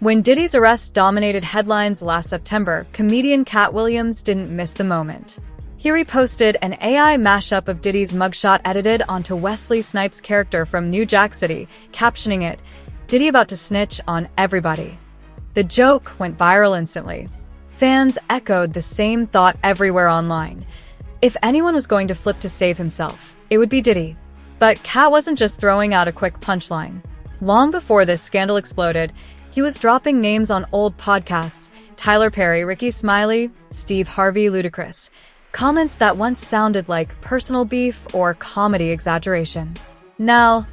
When Diddy's arrest dominated headlines last September, comedian Katt Williams didn't miss the moment. He reposted an AI mashup of Diddy's mugshot edited onto Wesley Snipes' character from New Jack City, captioning it, "Diddy about to snitch on everybody." The joke went viral instantly. Fans echoed the same thought everywhere online. If anyone was going to flip to save himself, it would be Diddy. But Katt wasn't just throwing out a quick punchline. Long before this scandal exploded, he was dropping names on old podcasts: Tyler Perry, Ricky Smiley, Steve Harvey, Ludacris. Comments that once sounded like personal beef or comedy exaggeration. Now,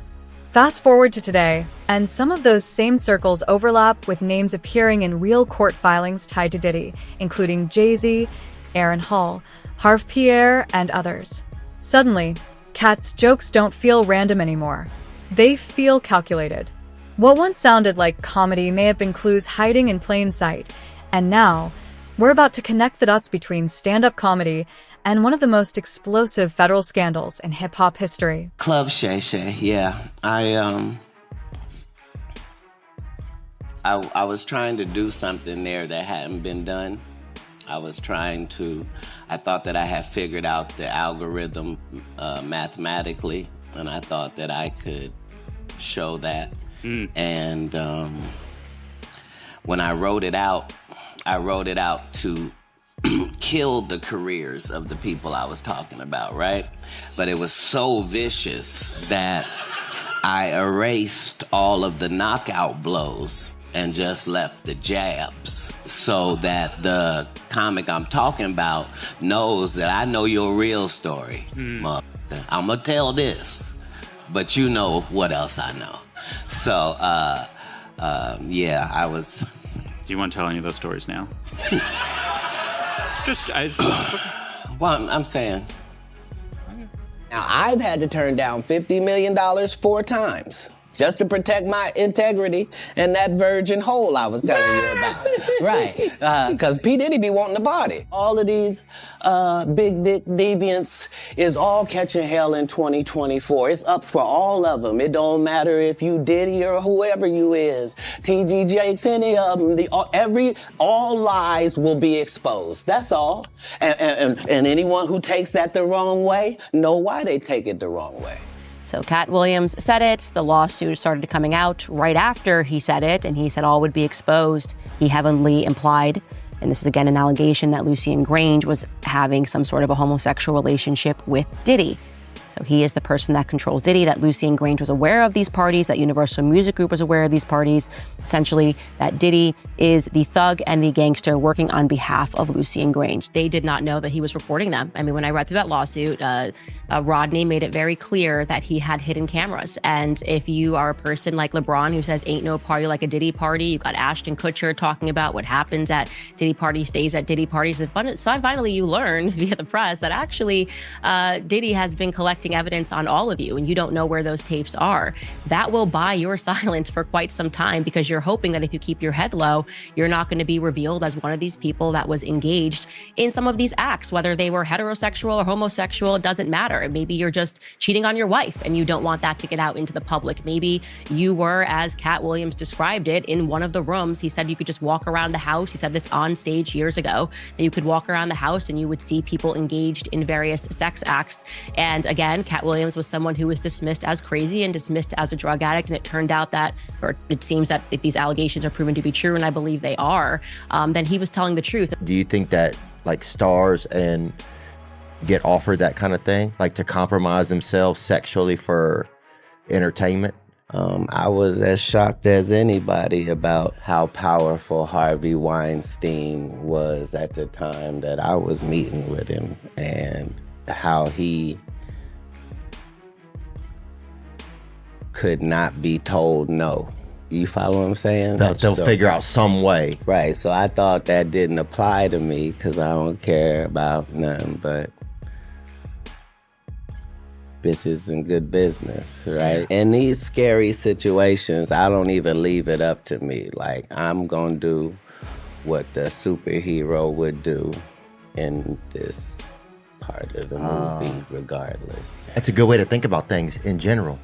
fast forward to today, and some of those same circles overlap with names appearing in real court filings tied to Diddy, including Jay-Z, Aaron Hall, Harv Pierre, and others. Suddenly, Katt's jokes don't feel random anymore. They feel calculated. What once sounded like comedy may have been clues hiding in plain sight, and now, we're about to connect the dots between stand-up comedy and one of the most explosive federal scandals in hip-hop history. Club Shay Shay, yeah. I was trying to do something there that hadn't been done. I thought that I had figured out the algorithm mathematically, and I thought that I could show that. And when I wrote it out to kill the careers of the people I was talking about, right? But it was so vicious that I erased all of the knockout blows and just left the jabs so that the comic I'm talking about knows that I know your real story. Motherfucker. I'm gonna tell this, but you know what else I know. So, yeah, I was... Do you want to tell any of those stories now? Well, I'm saying... Now, I've had to turn down $50 million 4 times just to protect my integrity and that virgin hole I was telling you about. Right, because P. Diddy be wanting to party. All of these big dick deviants is all catching hell in 2024. It's up for all of them. It don't matter if you Diddy or whoever you is. T.G. Jakes, any of them. All lies will be exposed. That's all. And anyone who takes that the wrong way, know why they take it the wrong way. So Katt Williams said it. The lawsuit started coming out right after he said it, and he said all would be exposed. He heavily implied, and this is again an allegation, that Lucien Grange was having some sort of a homosexual relationship with Diddy. So he is the person that controls Diddy, that Lucien Grange was aware of these parties, that Universal Music Group was aware of these parties. Essentially, that Diddy is the thug and the gangster working on behalf of Lucien Grange. They did not know that he was recording them. I mean, when I read through that lawsuit, Rodney made it very clear that he had hidden cameras. And if you are a person like LeBron who says ain't no party like a Diddy party, you got Ashton Kutcher talking about what happens at Diddy parties stays at Diddy parties. And finally you learn via the press that actually Diddy has been collecting evidence on all of you, and you don't know where those tapes are. That will buy your silence for quite some time, because you're hoping that if you keep your head low, you're not going to be revealed as one of these people that was engaged in some of these acts, whether they were heterosexual or homosexual, it doesn't matter. Maybe you're just cheating on your wife and you don't want that to get out into the public. Maybe you were, as Katt Williams described it, in one of the rooms. He said you could just walk around the house. He said this on stage years ago, that you could walk around the house and you would see people engaged in various sex acts. And again, Katt Williams was someone who was dismissed as crazy and dismissed as a drug addict. And it turned out that, or it seems that if these allegations are proven to be true, and I believe they are, then he was telling the truth. Do you think that like stars and get offered that kind of thing, like to compromise themselves sexually for entertainment? I was as shocked as anybody about how powerful Harvey Weinstein was at the time that I was meeting with him, and how he could not be told no. You follow what I'm saying? They'll figure out some way. Right, so I thought that didn't apply to me because I don't care about nothing but bitches and good business, right? In these scary situations, I don't even leave it up to me. Like, I'm gonna do what the superhero would do in this part of the movie, regardless. That's a good way to think about things in general.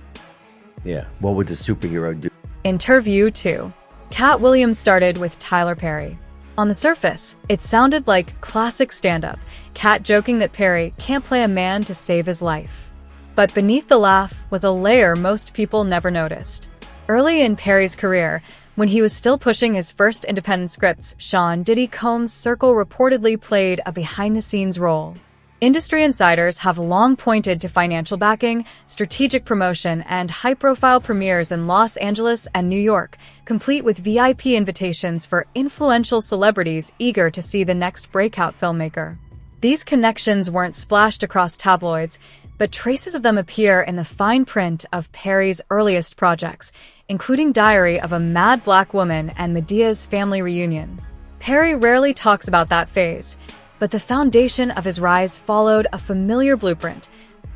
Yeah. What would the superhero do? Interview 2. Katt Williams started with Tyler Perry. On the surface, it sounded like classic stand-up, Katt joking that Perry can't play a man to save his life. But beneath the laugh was a layer most people never noticed. Early in Perry's career, when he was still pushing his first independent scripts, Diddy Combs' Circle reportedly played a behind-the-scenes role. Industry insiders have long pointed to financial backing, strategic promotion, and high-profile premieres in Los Angeles and New York, complete with VIP invitations for influential celebrities eager to see the next breakout filmmaker. These connections weren't splashed across tabloids, but traces of them appear in the fine print of Perry's earliest projects, including Diary of a Mad Black Woman and Medea's Family Reunion. Perry rarely talks about that phase, but the foundation of his rise followed a familiar blueprint,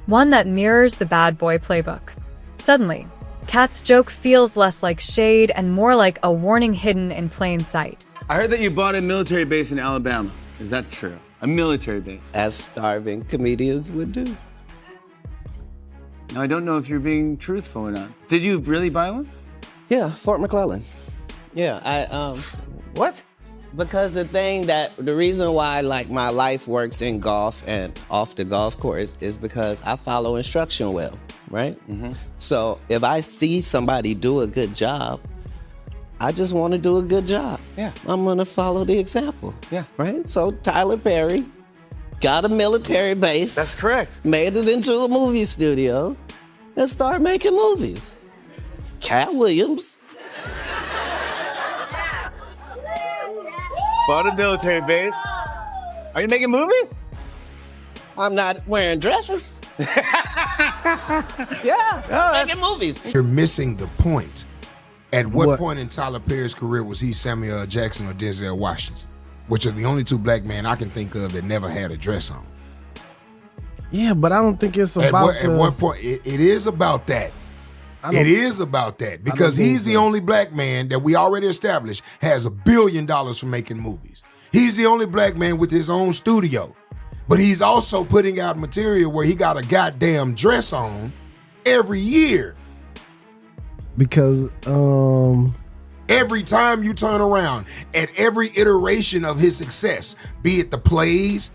one that mirrors the bad boy playbook. Suddenly, Katt's joke feels less like shade and more like a warning hidden in plain sight. I heard that you bought a military base in Alabama. Is that true? A military base? As starving comedians would do. Now, I don't know if you're being truthful or not. Did you really buy one? Yeah, Fort McClellan. Yeah, What? because the reason why like my life works in golf and off the golf course is because I follow instruction well, right? Mm-hmm. So if I see somebody do a good job, I just want to do a good job. Yeah. I'm gonna follow the example. Yeah. Right? So Tyler Perry got a military base. That's correct. Made it into a movie studio and started making movies. Katt Williams. Bought a military base. Are you making movies? I'm not wearing dresses. Yeah, making movies. You're missing the point. At what point in Tyler Perry's career was he Samuel L. Jackson or Denzel Washington? Which are the only two black men I can think of that never had a dress on. Yeah, but I don't think it's about At what point, it is about that. It is about that because he's the only black man that we already established has $1 billion for making movies. He's the only black man with his own studio, but he's also putting out material where he got a goddamn dress on every year. Because every time you turn around, at every iteration of his success, be it the plays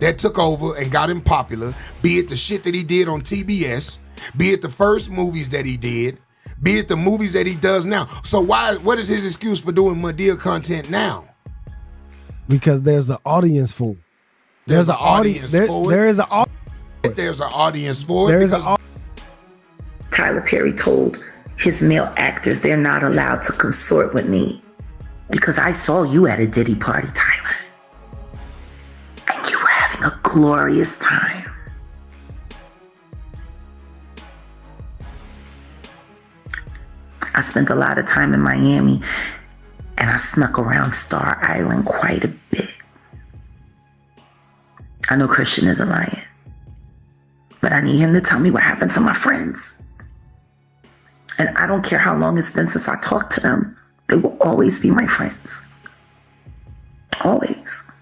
that took over and got him popular, be it the shit that he did on TBS, be it the first movies that he did, be it the movies that he does now. So what is his excuse for doing Madea content now? Because there's an audience for it. There's an audience for it. There is an There's an audience for it. Tyler Perry told his male actors they're not allowed to consort with me because I saw you at a Diddy party, Tyler. And you were having a glorious time. I spent a lot of time in Miami and I snuck around Star Island quite a bit. I know Christian isn't lying, but I need him to tell me what happened to my friends. And I don't care how long it's been since I talked to them. They will always be my friends. Always.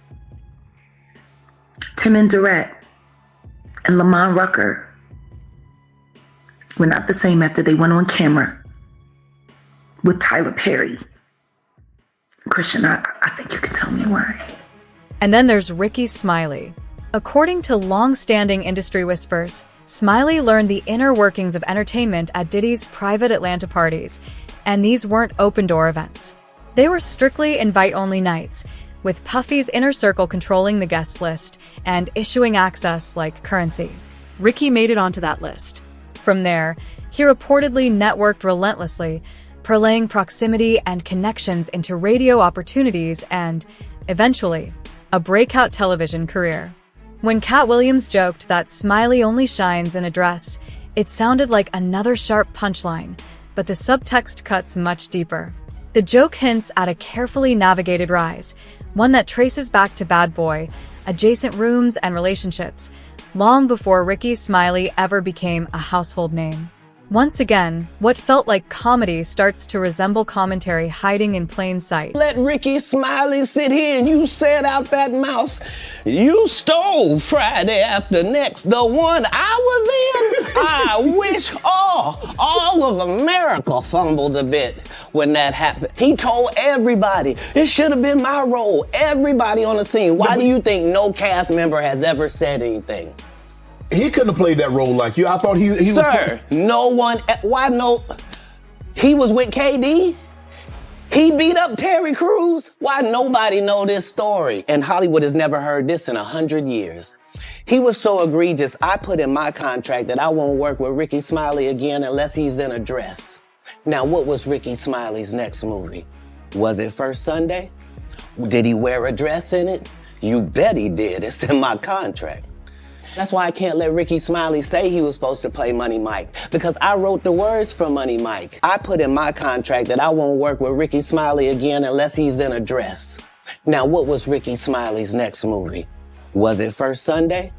Tim and Durrett and Lamont Rucker were not the same after they went on camera with Tyler Perry. Christian, I think you can tell me why. And then there's Ricky Smiley. According to long-standing industry whispers, Smiley learned the inner workings of entertainment at Diddy's private Atlanta parties, and these weren't open-door events. They were strictly invite-only nights, with Puffy's inner circle controlling the guest list and issuing access like currency. Ricky made it onto that list. From there, he reportedly networked relentlessly, parlaying proximity and connections into radio opportunities and, eventually, a breakout television career. When Katt Williams joked that Smiley only shines in a dress, it sounded like another sharp punchline, but the subtext cuts much deeper. The joke hints at a carefully navigated rise, one that traces back to Bad Boy, adjacent rooms and relationships, long before Ricky Smiley ever became a household name. Once again, what felt like comedy starts to resemble commentary hiding in plain sight. Let Ricky Smiley sit here and you said out that mouth, you stole Friday after next, the one I was in. I wish all of America fumbled a bit when that happened. He told everybody, it should have been my role. Everybody on the scene. Why do you think no cast member has ever said anything? He couldn't have played that role like you. I thought he was. Sir, no one, why no, he was with KD? He beat up Terry Crews? Why nobody know this story? And Hollywood has never heard this in 100 years. He was so egregious, I put in my contract that I won't work with Ricky Smiley again unless he's in a dress. Now, what was Ricky Smiley's next movie? Was it First Sunday? Did he wear a dress in it? You bet he did, it's in my contract. That's why I can't let Ricky Smiley say he was supposed to play Money Mike, because I wrote the words for Money Mike. I put in my contract that I won't work with Ricky Smiley again unless he's in a dress. Now, what was Ricky Smiley's next movie? Was it First Sunday?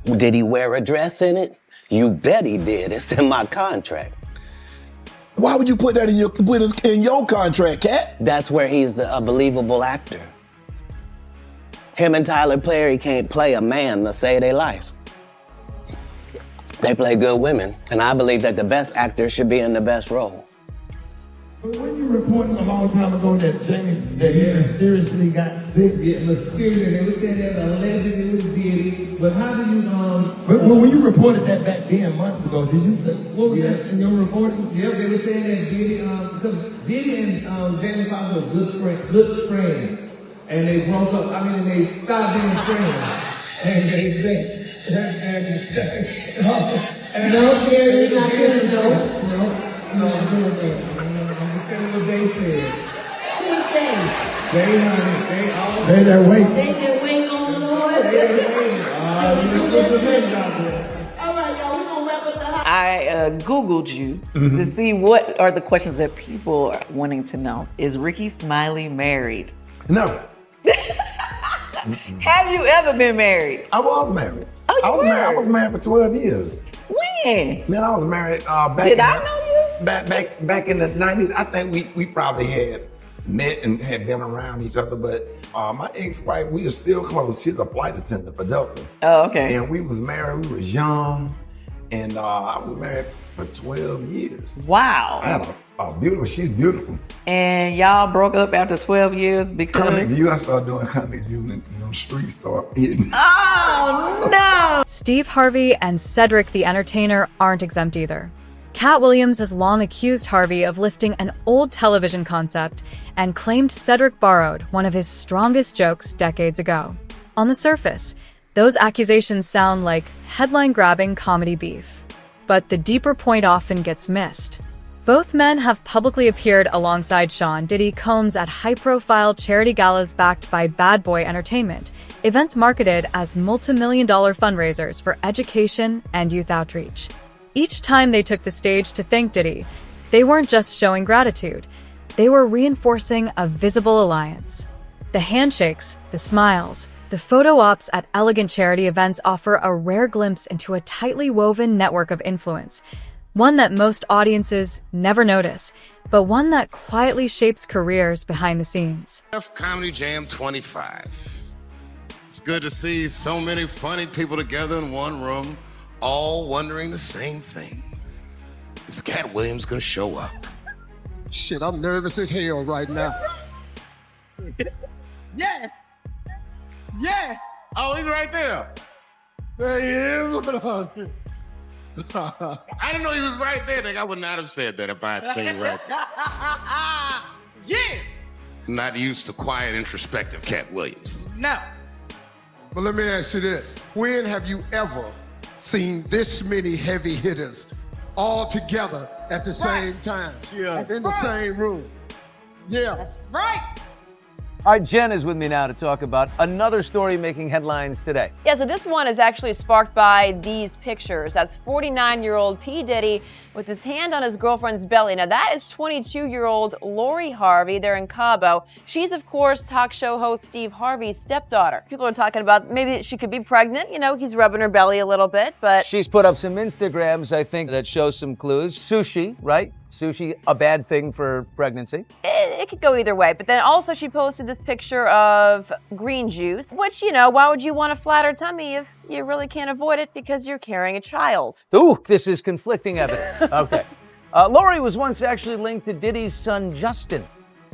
Did he wear a dress in it? You bet he did, it's in my contract. Why would you put that in your contract, Katt? That's where he's a believable actor. Him and Tyler Perry can't play a man to save their life. They play good women, and I believe that the best actor should be in the best role. But when you reported a long time ago that Jamie, that he mysteriously got sick, mysteriously, they were saying that allegedly it was Diddy, but how do you, but when you reported that back then, months ago, did you say, what was that in your reporting? Yeah, they were saying that Diddy, because Diddy and Jamie Foxx were good friends, and they broke up, they stopped being friends, and they said, and no, Gary, not good, no, I'm just telling what they said. Who's they? They that wait. They that wait on the Lord. All right, y'all, we're gonna wrap up the hot. I Googled you to see what are the questions that people are wanting to know. Is Ricky Smiley married? No. Have you ever been married? I was married. Oh, you were? I was married for 12 years. When? Man, I was married back. Did I know you? Back in the 90s. I think we probably had met and had been around each other, but my ex-wife, we are still close. She's a flight attendant for Delta. Oh, okay. And we was married. We was young, and I was married for 12 years. Wow. I had beautiful. She's beautiful. And y'all broke up after 12 years because? Comic View. I started doing Comic View, and streets start hitting. Oh no! Steve Harvey and Cedric the Entertainer aren't exempt either. Katt Williams has long accused Harvey of lifting an old television concept and claimed Cedric borrowed one of his strongest jokes decades ago. On the surface, those accusations sound like headline-grabbing comedy beef. But the deeper point often gets missed. Both men have publicly appeared alongside Sean Diddy Combs at high-profile charity galas backed by Bad Boy Entertainment, events marketed as multi-million-dollar fundraisers for education and youth outreach. Each time they took the stage to thank Diddy, they weren't just showing gratitude, they were reinforcing a visible alliance. The handshakes, the smiles, the photo ops at elegant charity events offer a rare glimpse into a tightly woven network of influence, one that most audiences never notice, but one that quietly shapes careers behind the scenes. Comedy Jam 25. It's good to see so many funny people together in one room, all wondering the same thing. Is Katt Williams gonna show up? Shit, I'm nervous as hell right now. Yeah. Yeah. Oh, he's right there. There he is. I didn't know he was right there. I would not have said that if I had seen right there. Yeah. Not used to quiet, introspective Katt Williams. No. But let me ask you this. When have you ever seen this many heavy hitters all together at the same time? Yeah. In the same room? Yeah. That's right. All right, Jen is with me now to talk about another story making headlines today. Yeah, so this one is actually sparked by these pictures. That's 49-year-old P. Diddy with his hand on his girlfriend's belly. Now, that is 22-year-old Lori Harvey. They're in Cabo. She's, of course, talk show host Steve Harvey's stepdaughter. People are talking about maybe she could be pregnant. You know, he's rubbing her belly a little bit, but... She's put up some Instagrams, I think, that show some clues. Sushi, right? Sushi, a bad thing for pregnancy. It could go either way. But then also she posted this picture of green juice, which, you know, why would you want a flatter tummy if you really can't avoid it because you're carrying a child? Ooh, this is conflicting evidence. Okay. Lori was once actually linked to Diddy's son, Justin.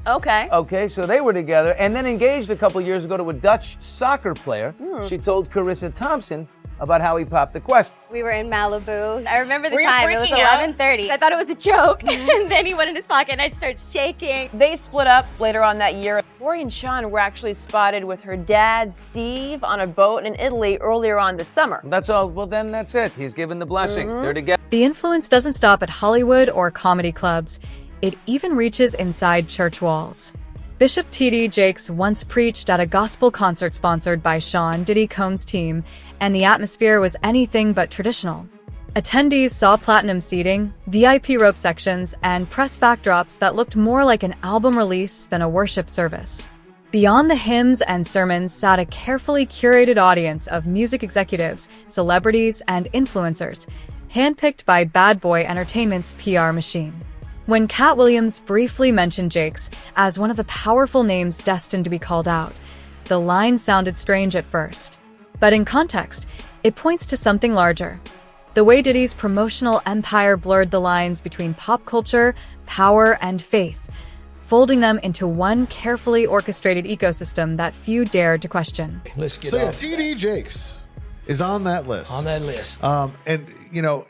Okay. Okay, so they were together and then engaged a couple years ago to a Dutch soccer player. She told Carissa Thompson about how he popped the question. We were in Malibu. I remember the Were you time. It was freaking out? 11:30. I thought it was a joke. And then he went in his pocket and I started shaking. They split up later on that year. Lori and Sean were actually spotted with her dad, Steve, on a boat in Italy earlier on this summer. That's all. Well, then that's it. He's given the blessing. They're together. The influence doesn't stop at Hollywood or comedy clubs. It even reaches inside church walls. Bishop T.D. Jakes once preached at a gospel concert sponsored by Sean Diddy Combs' team, and the atmosphere was anything but traditional. Attendees saw platinum seating, VIP rope sections, and press backdrops that looked more like an album release than a worship service. Beyond the hymns and sermons sat a carefully curated audience of music executives, celebrities, and influencers, handpicked by Bad Boy Entertainment's PR machine. When Katt Williams briefly mentioned Jakes as one of the powerful names destined to be called out, the line sounded strange at first. But in context, it points to something larger. The way Diddy's promotional empire blurred the lines between pop culture, power, and faith, folding them into one carefully orchestrated ecosystem that few dared to question. Let's get off. T.D. Jakes is on that list. On that list. And, you know,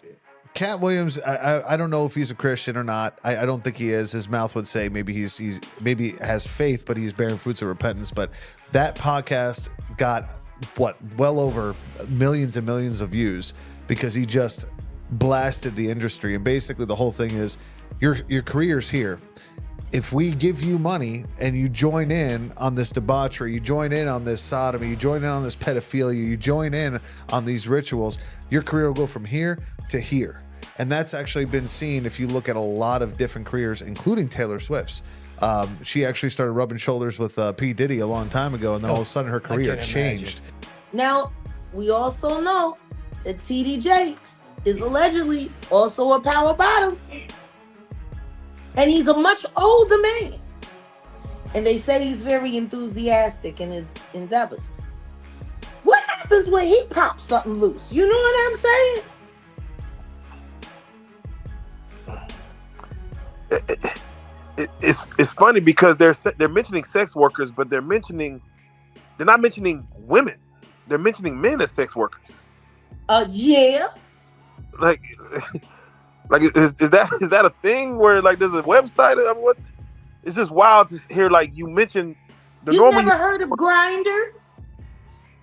Katt Williams, I don't know if he's a Christian or not. I don't think he is. His mouth would say maybe he's maybe has faith, but he's bearing fruits of repentance. But that podcast got well over millions and millions of views because he just blasted the industry. And basically the whole thing is your career's here. If we give you money and you join in on this debauchery, you join in on this sodomy, you join in on this pedophilia, you join in on these rituals, your career will go from here to here. And that's actually been seen if you look at a lot of different careers, including Taylor Swift's. She actually started rubbing shoulders with P. Diddy a long time ago, and then all of a sudden her career changed. Now, we also know that T.D. Jakes is allegedly also a power bottom. And he's a much older man. And they say he's very enthusiastic in his endeavors. What happens when he pops something loose? You know what I'm saying? It's funny because they're mentioning sex workers, but they're not mentioning women. They're mentioning men as sex workers. Yeah. Like is that a thing where like there's a website? I mean, what? It's just wild to hear like you mention the You normal. never heard of Grindr?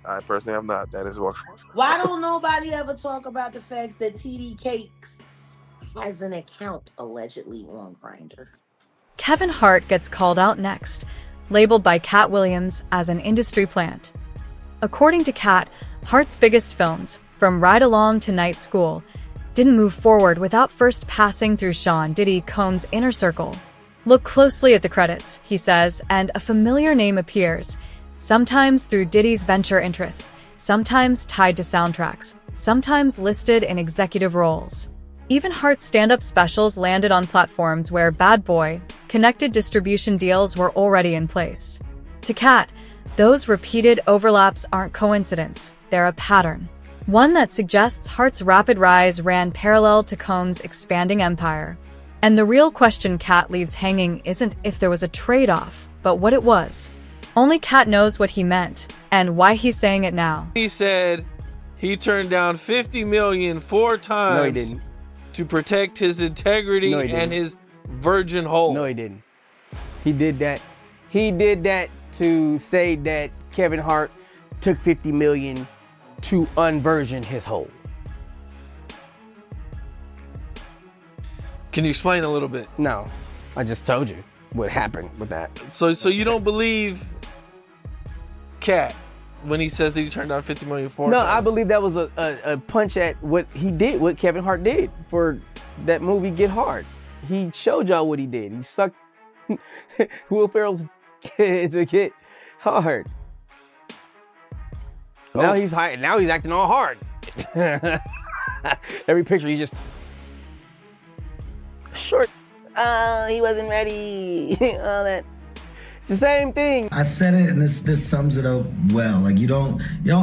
I personally have not. That is what. Why don't nobody ever talk about the fact that T.D. Cakes has an account allegedly on Grindr? Kevin Hart gets called out next, labeled by Katt Williams as an industry plant. According to Katt, Hart's biggest films, from Ride Along to Night School, didn't move forward without first passing through Sean Diddy Combs' inner circle. Look closely at the credits, he says, and a familiar name appears, sometimes through Diddy's venture interests, sometimes tied to soundtracks, sometimes listed in executive roles. Even Hart's stand-up specials landed on platforms where Bad Boy connected distribution deals were already in place. To Katt, those repeated overlaps aren't coincidence, they're a pattern. One that suggests Hart's rapid rise ran parallel to Combs' expanding empire. And the real question Katt leaves hanging isn't if there was a trade-off, but what it was. Only Katt knows what he meant, and why he's saying it now. He said he turned down $50 million 4 times. No, he didn't. To protect his integrity and his virgin hole. No, he didn't. He did that. He did that to say that Kevin Hart took $50 million to unvirgin his hole. Can you explain a little bit? No, I just told you what happened with that. So you don't believe Katt when he says that he turned down 50 million four No, times. I believe that was a punch at what he did, what Kevin Hart did for that movie Get Hard. He showed y'all what he did. He sucked Will Ferrell's to get hard. Now he's high. Now he's acting all hard. Every picture he just short. He wasn't ready. All that. It's the same thing. I said it, and this sums it up well. Like you don't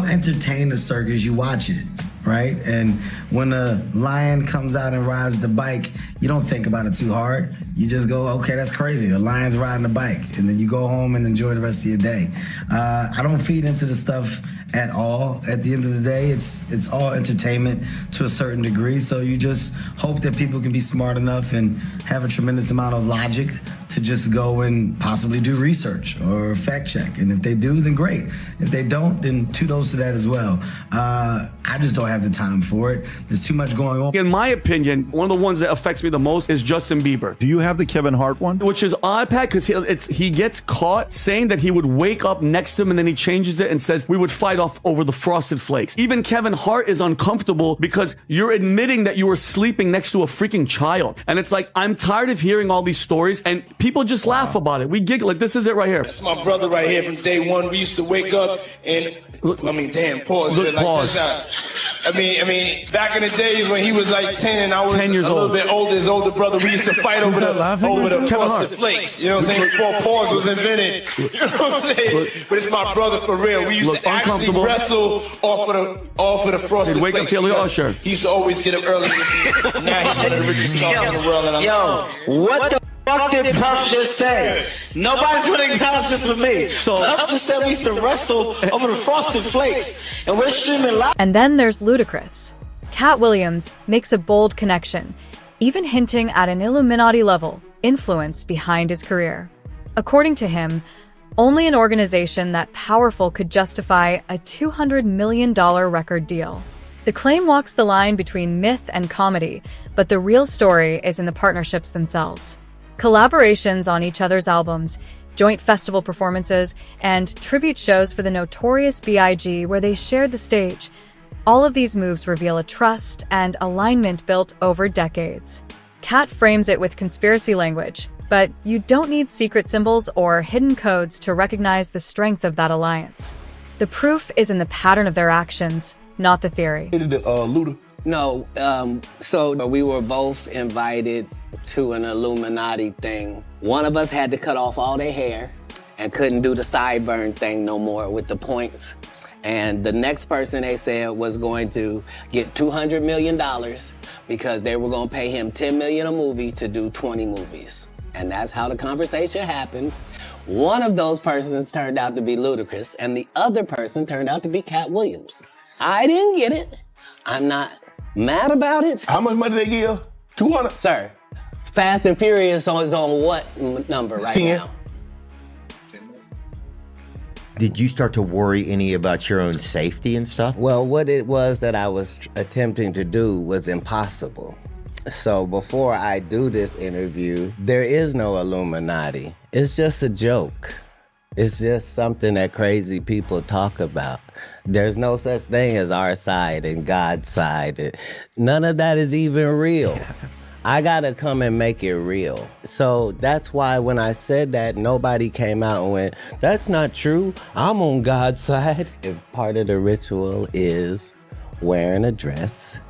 entertain the circus, you watch it, right? And when a lion comes out and rides the bike, you don't think about it too hard. You just go, okay, that's crazy. The lion's riding a bike, and then you go home and enjoy the rest of your day. I don't feed into the stuff at all. At the end of the day, it's all entertainment to a certain degree. So you just hope that people can be smart enough and have a tremendous amount of logic to just go and possibly do research or fact check. And if they do, then great. If they don't, then kudos to that as well. I just don't have the time for it. There's too much going on. In my opinion, one of the ones that affects me the most is Justin Bieber. Do you have the Kevin Hart one? Which is odd, Pat, because he gets caught saying that he would wake up next to him and then he changes it and says we would fight off over the Frosted Flakes. Even Kevin Hart is uncomfortable because you're admitting that you were sleeping next to a freaking child. And it's like, I'm tired of hearing all these stories and people just laugh about it. We giggle. Like, this is it right here. That's my brother right here from day one. We used to wake up and, pause. Look, pause. I mean, back in the days when he was like 10 and I was 10 years a little old. bit older, his older brother, we used to fight over the Frosted Flakes. You know what I'm saying? Before pause was invented. You know what I'm saying? But it's my brother for real. We used to actually wrestle off of the Frosted Wake up Flakes. Taylor Usher. He used to always get up early. Now he's one of the richest stars in the world. And What the fuck did Puff just say? Nobody's gonna acknowledge this for me. Puff just said we used to wrestle over the Frosted Flakes, and we're streaming live. And then there's Ludacris. Katt Williams makes a bold connection, even hinting at an Illuminati-level influence behind his career. According to him, only an organization that powerful could justify a $200 million record deal. The claim walks the line between myth and comedy, but the real story is in the partnerships themselves. Collaborations on each other's albums, joint festival performances, and tribute shows for the Notorious B.I.G. where they shared the stage. All of these moves reveal a trust and alignment built over decades. Katt frames it with conspiracy language, but you don't need secret symbols or hidden codes to recognize the strength of that alliance. The proof is in the pattern of their actions, not the theory. No, so we were both invited to an Illuminati thing. One of us had to cut off all their hair and couldn't do the sideburn thing no more with the points. And the next person they said was going to get $200 million because they were going to pay him $10 million a movie to do 20 movies. And that's how the conversation happened. One of those persons turned out to be Ludacris, and the other person turned out to be Katt Williams. I didn't get it. I'm not mad about it. How much money they give? 200? Sir, Fast and Furious is on what number right 10. now? Did you start to worry any about your own safety and stuff? Well, what it was that I was attempting to do was impossible. So before I do this interview, there is no Illuminati. It's just a joke. It's just something that crazy people talk about. There's no such thing as our side and God's side. None of that is even real. I gotta come and make it real. So that's why when I said that, nobody came out and went, that's not true, I'm on God's side. If part of the ritual is wearing a dress,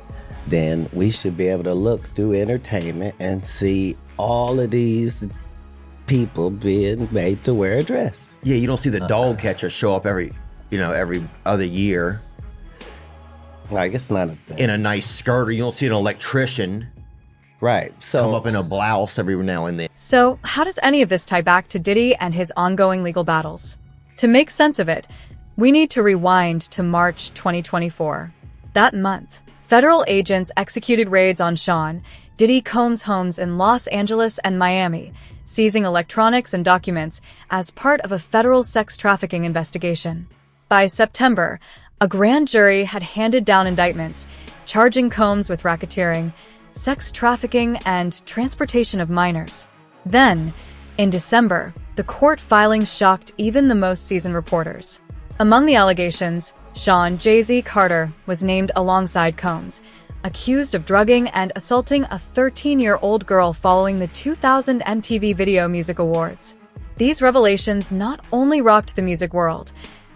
then we should be able to look through entertainment and see all of these people being made to wear a dress. Yeah, you don't see the dog catcher show up every other year. Like, it's not a thing. In a nice skirt, or you don't see an electrician. Right. So come up in a blouse every now and then. So, how does any of this tie back to Diddy and his ongoing legal battles? To make sense of it, we need to rewind to March 2024. That month, federal agents executed raids on Sean Diddy Combs' homes in Los Angeles and Miami, seizing electronics and documents as part of a federal sex trafficking investigation. By September, a grand jury had handed down indictments charging Combs with racketeering, sex trafficking, and transportation of minors. Then, in December, the court filings shocked even the most seasoned reporters. Among the allegations, Sean Jay-Z Carter was named alongside Combs, accused of drugging and assaulting a 13-year-old girl following the 2000 MTV Video Music Awards. These revelations not only rocked the music world,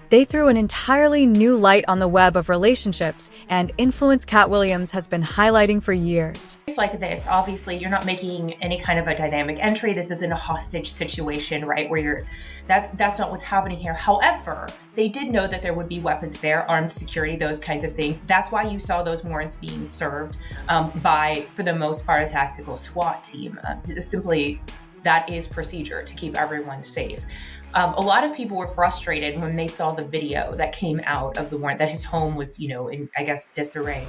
they threw an entirely new light on the web of relationships and influence Katt Williams has been highlighting for years. It's like this, obviously you're not making any kind of a dynamic entry. This isn't a hostage situation, right? Where that's not what's happening here. However, they did know that there would be weapons there, armed security, those kinds of things. That's why you saw those warrants being served by, for the most part, a tactical SWAT team. Simply, that is procedure to keep everyone safe. A lot of people were frustrated when they saw the video that came out of the warrant, that his home was, in, I guess, disarray.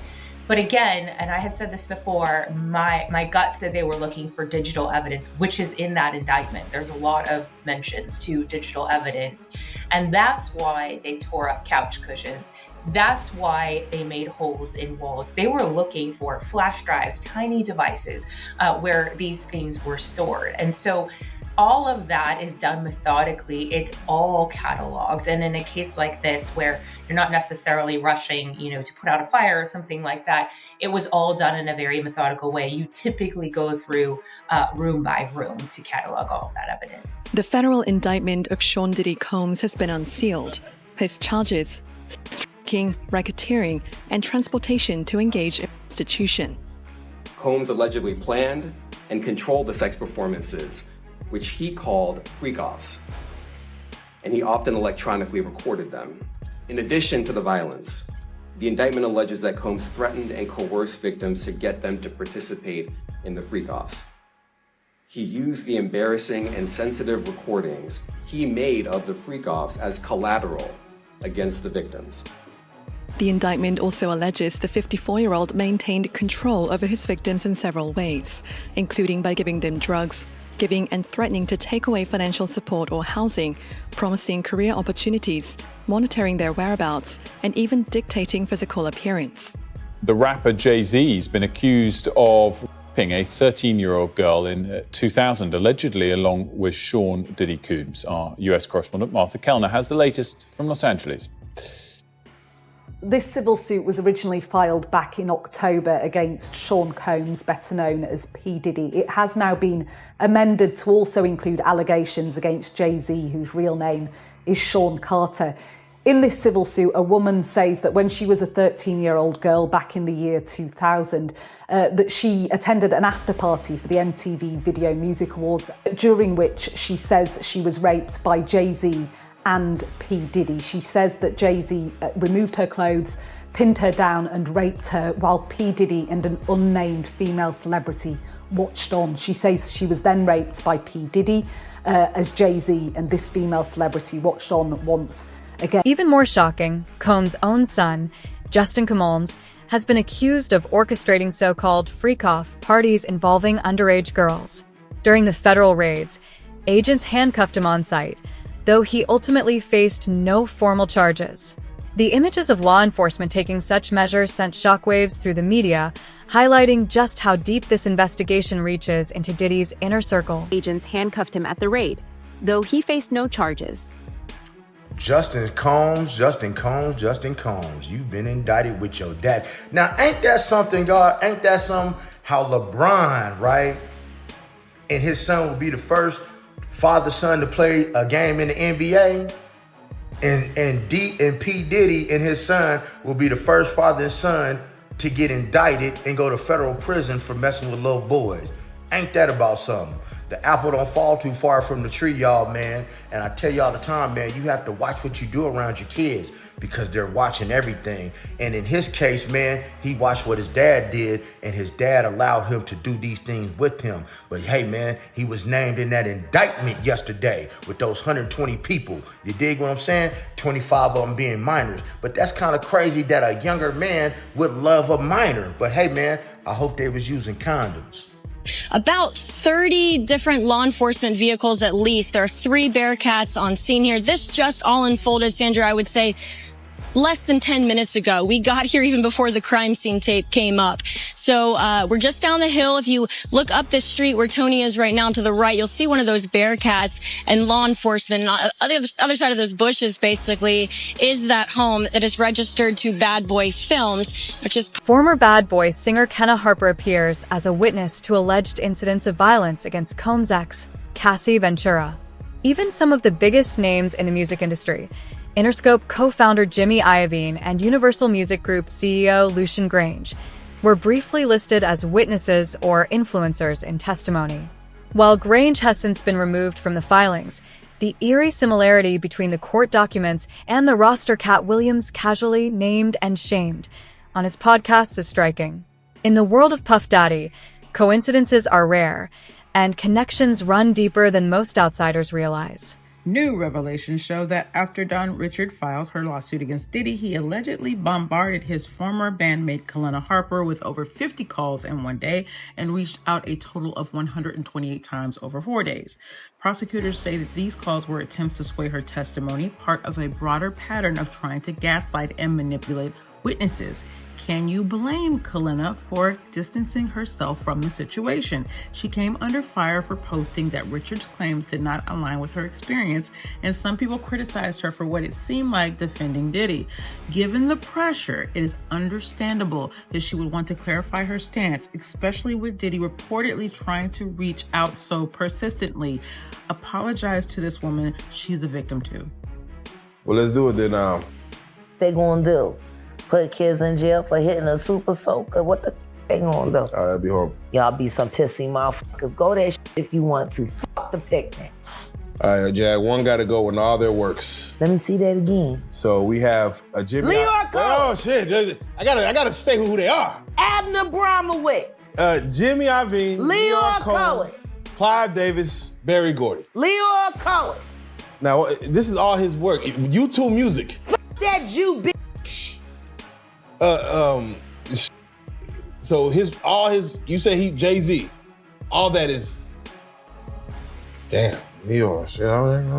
But again, and I had said this before, my gut said they were looking for digital evidence, which is in that indictment. There's a lot of mentions to digital evidence. And that's why they tore up couch cushions. That's why they made holes in walls. They were looking for flash drives, tiny devices where these things were stored. And so all of that is done methodically. It's all cataloged. And in a case like this, where you're not necessarily rushing, to put out a fire or something like that, it was all done in a very methodical way. You typically go through room by room to catalog all of that evidence. The federal indictment of Sean Diddy Combs has been unsealed. His charges: stalking, racketeering, and transportation to engage in prostitution. Combs allegedly planned and controlled the sex performances, which he called freak-offs, and he often electronically recorded them. In addition to the violence, the indictment alleges that Combs threatened and coerced victims to get them to participate in the freak-offs. He used the embarrassing and sensitive recordings he made of the freak-offs as collateral against the victims. The indictment also alleges the 54-year-old maintained control over his victims in several ways, including by giving them drugs, giving and threatening to take away financial support or housing, promising career opportunities, monitoring their whereabouts, and even dictating physical appearance. The rapper Jay-Z has been accused of raping a 13-year-old girl in 2000, allegedly along with Sean Diddy Combs. Our US correspondent Martha Kellner has the latest from Los Angeles. This civil suit was originally filed back in October against Sean Combs, better known as P. Diddy. It has now been amended to also include allegations against Jay-Z, whose real name is Sean Carter. In this civil suit, a woman says that when she was a 13-year-old girl back in the year 2000, that she attended an after party for the MTV Video Music Awards, during which she says she was raped by Jay-Z and P. Diddy. She says that Jay-Z removed her clothes, pinned her down and raped her while P. Diddy and an unnamed female celebrity watched on. She says she was then raped by P. Diddy as Jay-Z and this female celebrity watched on once again. Even more shocking, Combs' own son, Justin Combs, has been accused of orchestrating so-called freak-off parties involving underage girls. During the federal raids, agents handcuffed him on site, though he ultimately faced no formal charges. The images of law enforcement taking such measures sent shockwaves through the media, highlighting just how deep this investigation reaches into Diddy's inner circle. Agents handcuffed him at the raid, though he faced no charges. Justin Combs, you've been indicted with your dad. Now, ain't that something, God? Ain't that something how LeBron, right? And his son will be the first father-son to play a game in the NBA, and P. Diddy and his son will be the first father and son to get indicted and go to federal prison for messing with little boys. Ain't that about something? The apple don't fall too far from the tree, y'all, man. And I tell you all the time, man, you have to watch what you do around your kids because they're watching everything. And in his case, man, he watched what his dad did, and his dad allowed him to do these things with him. But hey, man, he was named in that indictment yesterday with those 120 people. You dig what I'm saying? 25 of them being minors. But that's kind of crazy that a younger man would love a minor. But hey, man, I hope they was using condoms. About 30 different law enforcement vehicles at least. There are 3 Bearcats on scene here. This just all unfolded, Sandra, I would say less than 10 minutes ago. We got here even before the crime scene tape came up. So we're just down the hill. If you look up this street where Tony is right now to the right, you'll see one of those Bearcats, and law enforcement. And on the other side of those bushes, basically, is that home that is registered to Bad Boy Films, which is... Former Bad Boy singer Kenna Harper appears as a witness to alleged incidents of violence against Combs' ex, Cassie Ventura. Even some of the biggest names in the music industry, Interscope co-founder Jimmy Iovine and Universal Music Group CEO Lucian Grange, were briefly listed as witnesses or influencers in testimony. While Grange has since been removed from the filings, the eerie similarity between the court documents and the roster Katt Williams casually named and shamed on his podcast is striking. In the world of Puff Daddy, coincidences are rare, and connections run deeper than most outsiders realize. New revelations show that after Don Richard filed her lawsuit against Diddy, he allegedly bombarded his former bandmate Kalena Harper with over 50 calls in one day and reached out a total of 128 times over 4 days. Prosecutors say that these calls were attempts to sway her testimony, part of a broader pattern of trying to gaslight and manipulate witnesses. Can you blame Kalena for distancing herself from the situation? She came under fire for posting that Richard's claims did not align with her experience, and some people criticized her for what it seemed like defending Diddy. Given the pressure, it is understandable that she would want to clarify her stance, especially with Diddy reportedly trying to reach out so persistently. Apologize to this woman she's a victim to. Well, let's do it then. They gonna do? Put kids in jail for hitting a super soaker? What the they gonna do? That'd be horrible. Y'all be some pissy motherfuckers. Go that if you want to. Fuck the picnic. All right, Jack, one got to go in all their works. Let me see that again. So we have a Jimmy. Leor Cohen. Oh shit! I gotta say who they are. Abner Bromowitz. Jimmy Iovine. Leor Cohen. Clive Davis. Barry Gordy. Leor Cohen. Now this is all his work. YouTube Music. Fuck that Jew bitch. So you say he Jay-Z, all that is, damn,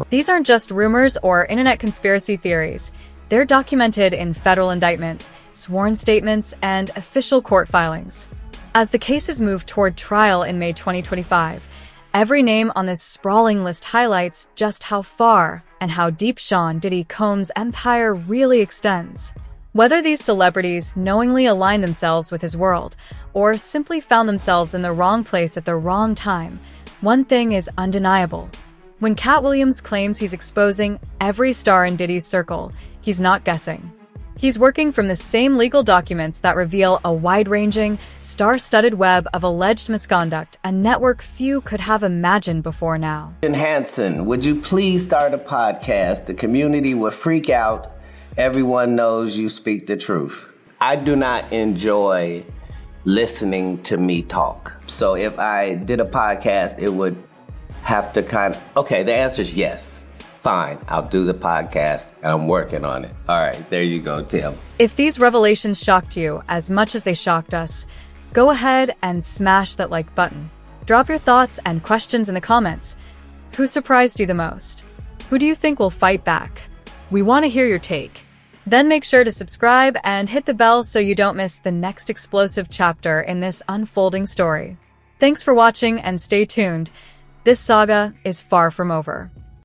These aren't just rumors or internet conspiracy theories. They're documented in federal indictments, sworn statements, and official court filings. As the cases move toward trial in May 2025, every name on this sprawling list highlights just how far and how deep Sean Diddy Combs' empire really extends. Whether these celebrities knowingly aligned themselves with his world or simply found themselves in the wrong place at the wrong time, one thing is undeniable. When Katt Williams claims he's exposing every star in Diddy's circle, he's not guessing. He's working from the same legal documents that reveal a wide-ranging, star-studded web of alleged misconduct, a network few could have imagined before now. Hanson, would you please start a podcast? The community will freak out. Everyone knows you speak the truth. I do not enjoy listening to me talk. So if I did a podcast, it would have to okay, the answer is yes. Fine, I'll do the podcast, and I'm working on it. All right, there you go, Tim. If these revelations shocked you as much as they shocked us, go ahead and smash that like button. Drop your thoughts and questions in the comments. Who surprised you the most? Who do you think will fight back? We want to hear your take. Then make sure to subscribe and hit the bell so you don't miss the next explosive chapter in this unfolding story. Thanks for watching and stay tuned. This saga is far from over.